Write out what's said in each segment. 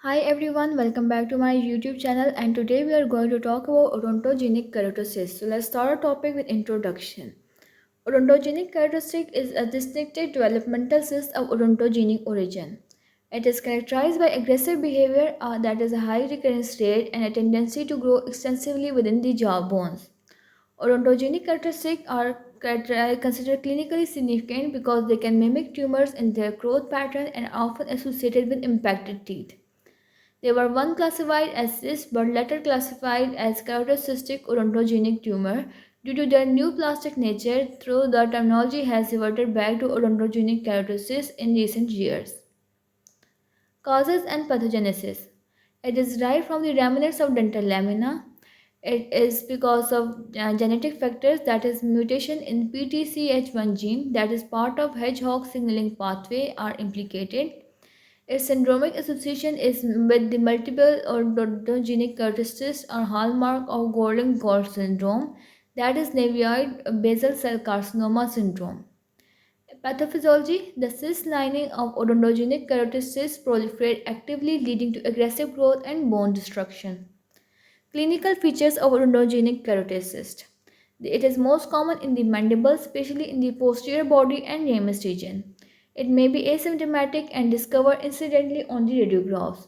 Hi everyone, welcome back to my YouTube channel and today we are going to talk about odontogenic keratocyst. So let's start our topic with introduction. Odontogenic keratocyst is a distinctive developmental cyst of odontogenic origin. It is characterized by aggressive behavior that is a high recurrence rate and a tendency to grow extensively within the jaw bones. Odontogenic characteristics are considered clinically significant because they can mimic tumors in their growth pattern and are often associated with impacted teeth. They were once classified as cysts but later classified as keratocystic odontogenic tumor due to their neoplastic nature, though the terminology has reverted back to odontogenic keratocysts in recent years. Causes and pathogenesis. It is derived from the remnants of dental lamina. It is because of genetic factors, that is mutation in PTCH1 gene that is part of hedgehog signaling pathway are implicated. Its syndromic association is with the multiple odontogenic keratocysts or hallmark of Gordon-Gold syndrome, that is nevoid basal cell carcinoma syndrome. Pathophysiology. The cyst lining of odontogenic keratocysts proliferate actively, leading to aggressive growth and bone destruction. Clinical features of odontogenic keratocyst. It is most common in the mandible, especially in the posterior body and ramus region. It may be asymptomatic and discovered incidentally on the radiographs.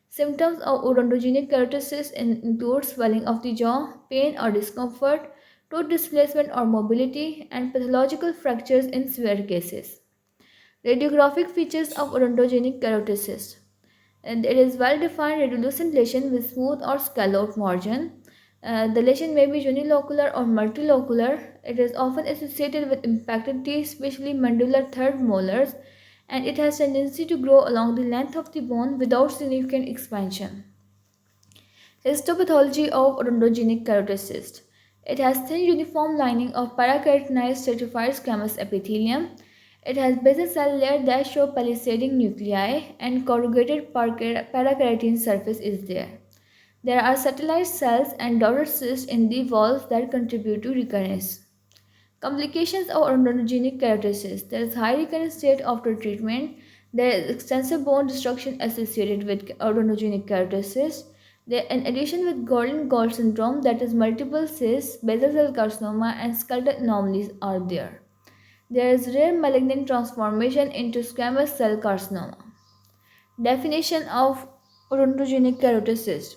Symptoms of odontogenic keratocyst include swelling of the jaw, pain or discomfort, tooth displacement or mobility, and pathological fractures in severe cases. Radiographic features of odontogenic keratocyst. And it is well-defined radiolucent lesion with smooth or scalloped margin. The lesion may be unilocular or multilocular. It is often associated with impacted teeth, especially mandibular third molars, and it has tendency to grow along the length of the bone without significant expansion. Histopathology of odontogenic keratocyst. It has thin uniform lining of parakeratinized stratified squamous epithelium. It has basal cell layer that show palisading nuclei and corrugated parakeratin surface is there. There are satellite cells and dotted cysts in the walls that contribute to recurrence. Complications of odontogenic keratocyst. There is high recurrence rate after treatment. There is extensive bone destruction associated with odontogenic keratocyst. There, in addition with Gordon-Gold syndrome, that is multiple cysts, basal cell carcinoma, and skeletal anomalies are there. There is rare malignant transformation into squamous cell carcinoma. Definition of odontogenic keratocyst.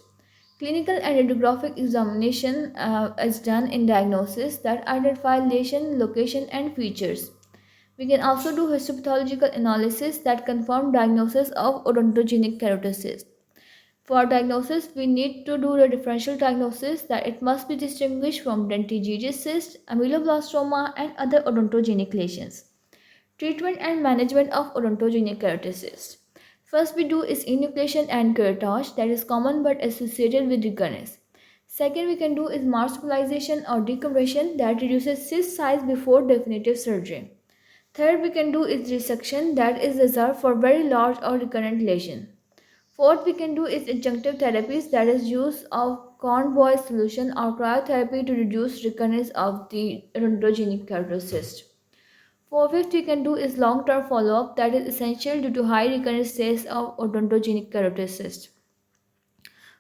Clinical and radiographic examination is done in diagnosis that identify lesion, location, and features. We can also do histopathological analysis that confirm diagnosis of odontogenic keratocyst. For diagnosis, we need to do the differential diagnosis that it must be distinguished from dentigenesis cyst, ameloblastoma, and other odontogenic lesions. Treatment and management of odontogenic keratocyst. First we do is enucleation and curettage, that is common but associated with recurrence. Second we can do is marsupialization or decompression that reduces cyst size before definitive surgery. Third we can do is resection that is reserved for very large or recurrent lesion. Fourth we can do is adjunctive therapies that is use of Cornboy solution or cryotherapy to reduce recurrence of the odontogenic keratocyst. For fifth, we can do is long-term follow-up that is essential due to high recurrence rates of odontogenic keratocyst.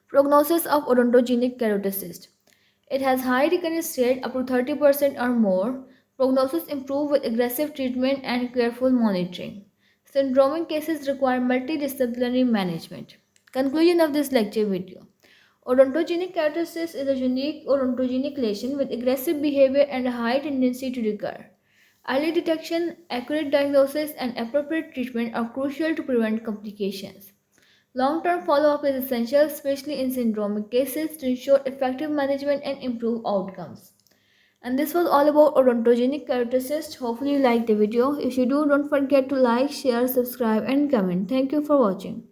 Prognosis of odontogenic keratocyst. It has high recurrence rate up to 30% or more. Prognosis improve with aggressive treatment and careful monitoring. Syndromic cases require multidisciplinary management. Conclusion of this lecture video. Odontogenic keratocyst is a unique odontogenic lesion with aggressive behavior and a high tendency to recur. Early detection, accurate diagnosis, and appropriate treatment are crucial to prevent complications. Long-term follow-up is essential, especially in syndromic cases, to ensure effective management and improve outcomes. And this was all about odontogenic keratocyst. Hopefully you liked the video. If you do, don't forget to like, share, subscribe, and comment. Thank you for watching.